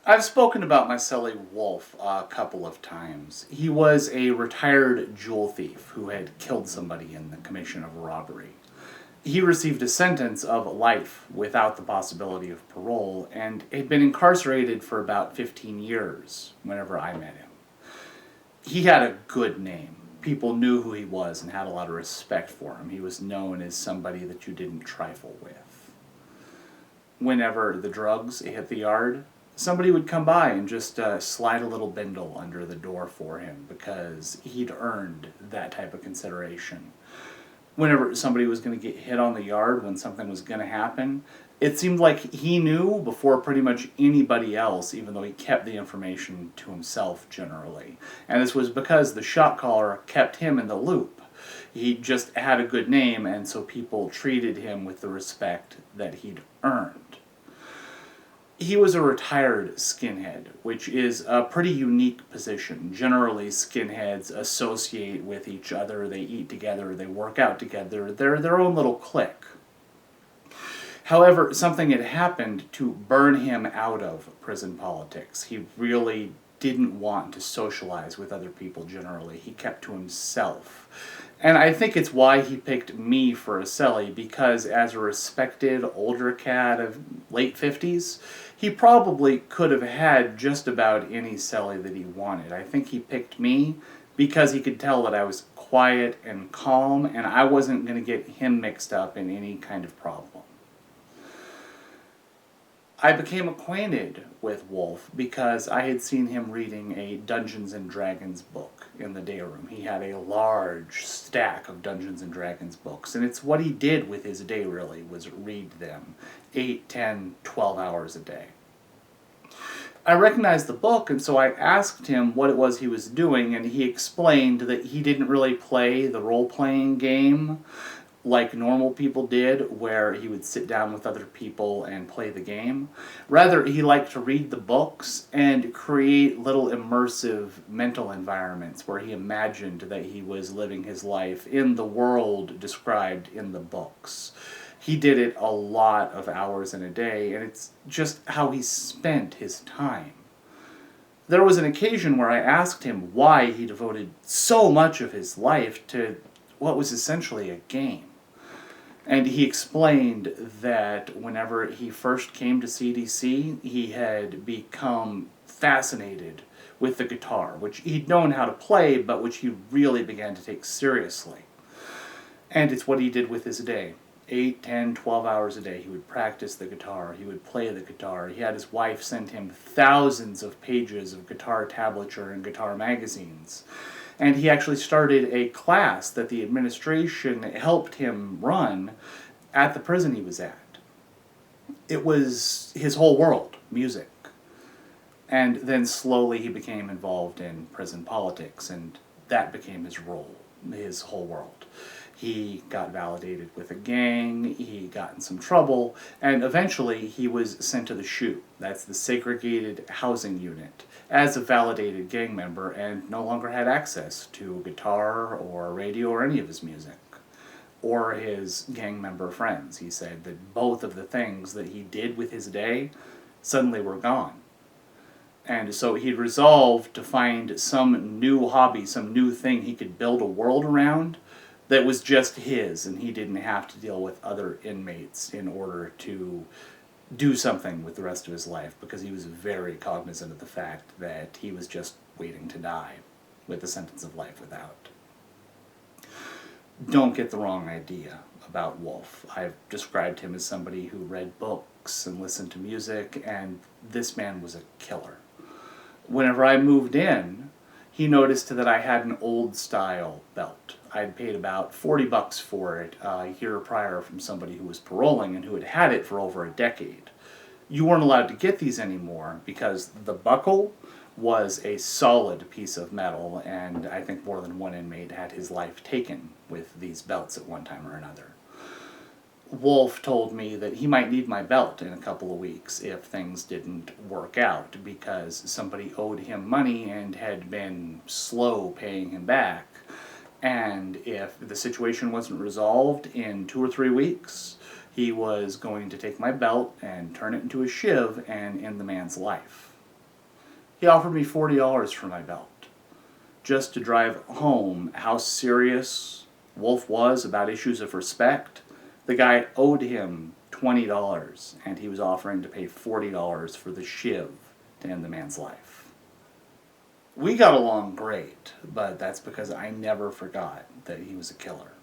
I've spoken about my cellie Wolfe a couple of times. He was a retired jewel thief who had killed somebody in the commission of a robbery. He received a sentence of life without the possibility of parole and had been incarcerated for about 15 years whenever I met him. He had a good name. People knew who he was and had a lot of respect for him. He was known as somebody that you didn't trifle with. Whenever the drugs hit the yard, somebody would come by and just slide a little bindle under the door for him because he'd earned that type of consideration. Whenever somebody was going to get hit on the yard, when something was going to happen, it seemed like he knew before pretty much anybody else, even though he kept the information to himself generally. And this was because the shot caller kept him in the loop. He just had a good name, and so people treated him with the respect that he'd earned. He was a retired skinhead, which is a pretty unique position. Generally, skinheads associate with each other, they eat together, they work out together, they're their own little clique. However, something had happened to burn him out of prison politics. He really didn't want to socialize with other people generally. He kept to himself. And I think it's why he picked me for a cellie, because as a respected older cat of late 50s, he probably could have had just about any cellie that he wanted. I think he picked me because he could tell that I was quiet and calm, and I wasn't going to get him mixed up in any kind of problem. I became acquainted with Wolfe because I had seen him reading a Dungeons and Dragons book in the day room. He had a large stack of Dungeons and Dragons books, and it's what he did with his day, really, was read them 8, 10, 12 hours a day. I recognized the book, and so I asked him what it was he was doing, and he explained that he didn't really play the role-playing game like normal people did, where he would sit down with other people and play the game. Rather, he liked to read the books and create little immersive mental environments where he imagined that he was living his life in the world described in the books. He did it a lot of hours in a day, and it's just how he spent his time. There was an occasion where I asked him why he devoted so much of his life to what was essentially a game. And he explained that whenever he first came to CDC, he had become fascinated with the guitar, which he'd known how to play, but which he really began to take seriously. And it's what he did with his day. 8, 10, 12 hours a day. He would practice the guitar. He would play the guitar. He had his wife send him thousands of pages of guitar tablature and guitar magazines. And he actually started a class that the administration helped him run at the prison he was at. It was his whole world, music. And then slowly he became involved in prison politics, and that became his role, his whole world. He got validated with a gang, he got in some trouble, and eventually he was sent to the SHU. That's the Segregated Housing Unit, as a validated gang member, and no longer had access to a guitar or radio or any of his music, or his gang member friends. He said that both of the things that he did with his day suddenly were gone. And so he resolved to find some new hobby, some new thing he could build a world around that was just his, and he didn't have to deal with other inmates in order to do something with the rest of his life, because he was very cognizant of the fact that he was just waiting to die with a sentence of life without. Don't get the wrong idea about Wolfe. I've described him as somebody who read books and listened to music, and this man was a killer. Whenever I moved in, he noticed that I had an old-style belt. I'd paid about $40 for it a year prior from somebody who was paroling and who had had it for over a decade. You weren't allowed to get these anymore because the buckle was a solid piece of metal, and I think more than one inmate had his life taken with these belts at one time or another. Wolfe told me that he might need my belt in a couple of weeks if things didn't work out, because somebody owed him money and had been slow paying him back. And if the situation wasn't resolved in 2 or 3 weeks, he was going to take my belt and turn it into a shiv and end the man's life. He offered me $40 for my belt, just to drive home how serious Wolfe was about issues of respect. The guy owed him $20, and he was offering to pay $40 for the shiv to end the man's life. We got along great, but that's because I never forgot that he was a killer.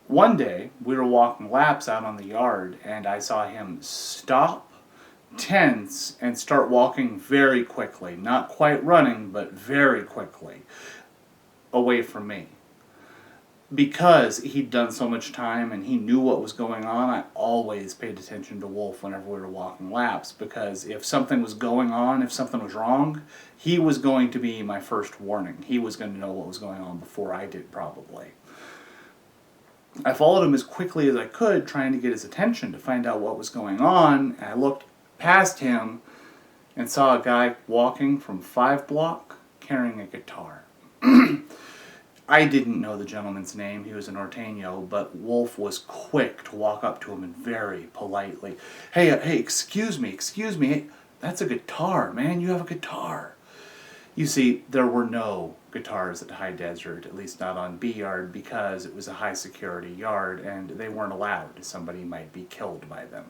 One day, we were walking laps out on the yard, and I saw him stop, tense, and start walking very quickly. Not quite running, but very quickly, away from me. Because he'd done so much time and he knew what was going on, I always paid attention to Wolfe whenever we were walking laps, because if something was going on, if something was wrong, he was going to be my first warning. He was going to know what was going on before I did, probably. I followed him as quickly as I could, trying to get his attention to find out what was going on, and I looked past him and saw a guy walking from 5 block carrying a guitar. I didn't know the gentleman's name. He was a Norteño, but Wolfe was quick to walk up to him and very politely, hey, excuse me, hey, that's a guitar, man, you have a guitar. You see, there were no guitars at High Desert, at least not on B Yard, because it was a high security yard and they weren't allowed. Somebody might be killed by them.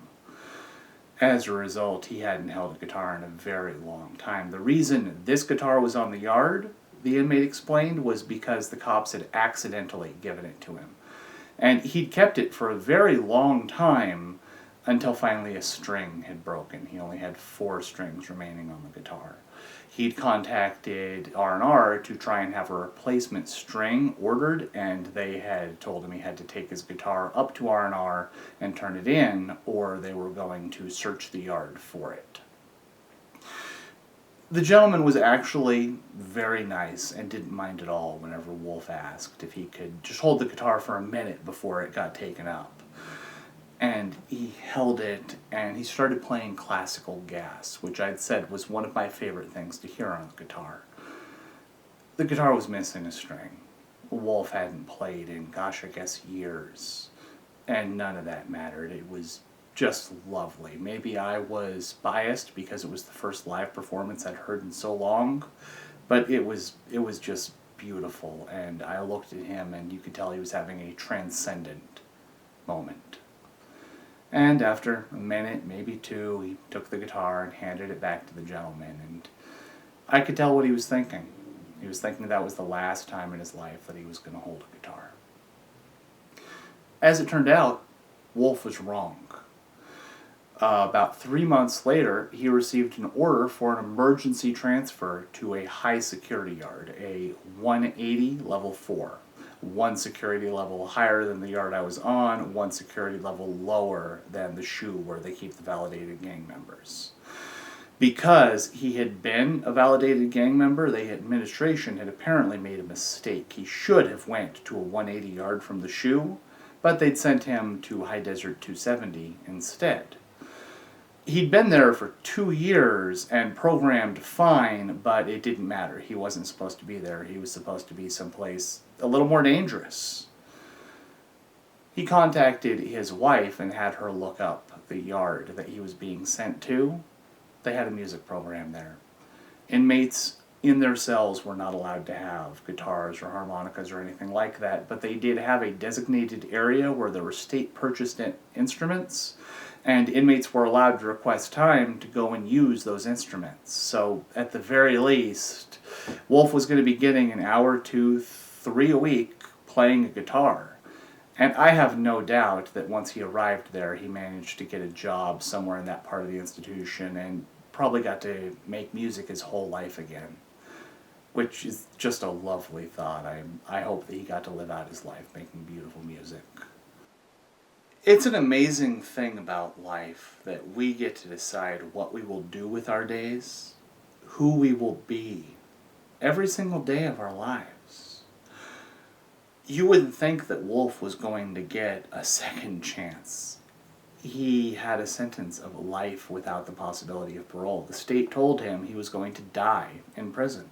As a result, he hadn't held a guitar in a very long time. The reason this guitar was on the yard, the inmate explained, was because the cops had accidentally given it to him. And he'd kept it for a very long time until finally a string had broken. He only had 4 strings remaining on the guitar. He'd contacted R&R to try and have a replacement string ordered, and they had told him he had to take his guitar up to R&R and turn it in, or they were going to search the yard for it. The gentleman was actually very nice and didn't mind at all whenever Wolfe asked if he could just hold the guitar for a minute before it got taken up. And he held it, and he started playing classical gas, which I'd said was one of my favorite things to hear on the guitar. The guitar was missing a string. Wolfe hadn't played in, gosh, I guess years. And none of that mattered. It was just lovely. Maybe I was biased because it was the first live performance I'd heard in so long, but it was just beautiful, and I looked at him and you could tell he was having a transcendent moment. And after a minute, maybe 2, he took the guitar and handed it back to the gentleman, and I could tell what he was thinking. He was thinking that was the last time in his life that he was going to hold a guitar. As it turned out, Wolfe was wrong. About 3 months later, he received an order for an emergency transfer to a high security yard, a 180 level 4. 1 security level higher than the yard I was on, 1 security level lower than the SHU where they keep the validated gang members. Because he had been a validated gang member, the administration had apparently made a mistake. He should have went to a 180 yard from the SHU, but they'd sent him to High Desert 270 instead. He'd been there for 2 years and programmed fine, but it didn't matter. He wasn't supposed to be there. He was supposed to be someplace a little more dangerous. He contacted his wife and had her look up the yard that he was being sent to. They had a music program there. Inmates in their cells were not allowed to have guitars or harmonicas or anything like that, but they did have a designated area where there were state-purchased instruments, and inmates were allowed to request time to go and use those instruments. So at the very least, Wolfe was going to be getting an hour, 2, 3 a week playing a guitar. And I have no doubt that once he arrived there, he managed to get a job somewhere in that part of the institution and probably got to make music his whole life again, which is just a lovely thought. I hope that he got to live out his life making beautiful music. It's an amazing thing about life that we get to decide what we will do with our days, who we will be, every single day of our lives. You wouldn't think that Wolfe was going to get a second chance. He had a sentence of life without the possibility of parole. The state told him he was going to die in prison.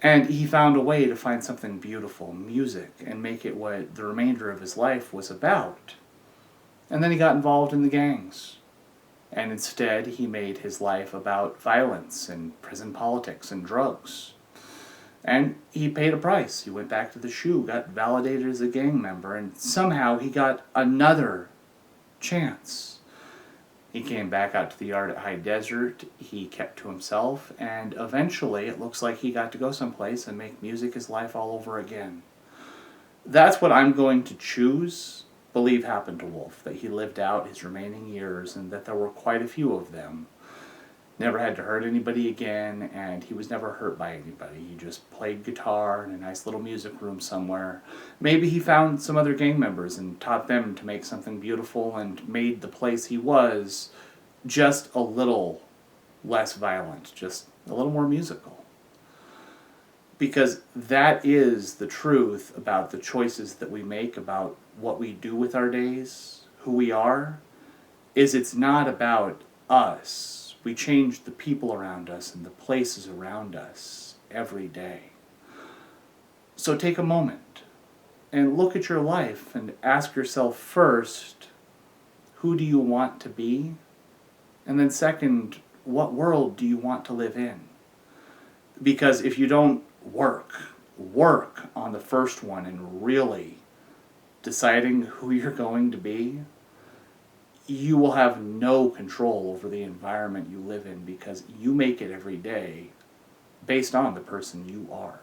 And he found a way to find something beautiful, music, and make it what the remainder of his life was about. And then he got involved in the gangs. And instead, he made his life about violence and prison politics and drugs. And he paid a price. He went back to the SHU, got validated as a gang member, and somehow he got another chance. He came back out to the yard at High Desert, he kept to himself, and eventually it looks like he got to go someplace and make music his life all over again. That's what I'm going to believe happened to Wolfe, that he lived out his remaining years and that there were quite a few of them. Never had to hurt anybody again, and he was never hurt by anybody. He just played guitar in a nice little music room somewhere. Maybe he found some other gang members and taught them to make something beautiful and made the place he was just a little less violent, just a little more musical. Because that is the truth about the choices that we make, about what we do with our days, who we are, is it's not about us. We change the people around us and the places around us every day. So take a moment and look at your life and ask yourself first, who do you want to be? And then second, what world do you want to live in? Because if you don't work on the first one and really deciding who you're going to be, you will have no control over the environment you live in, because you make it every day based on the person you are.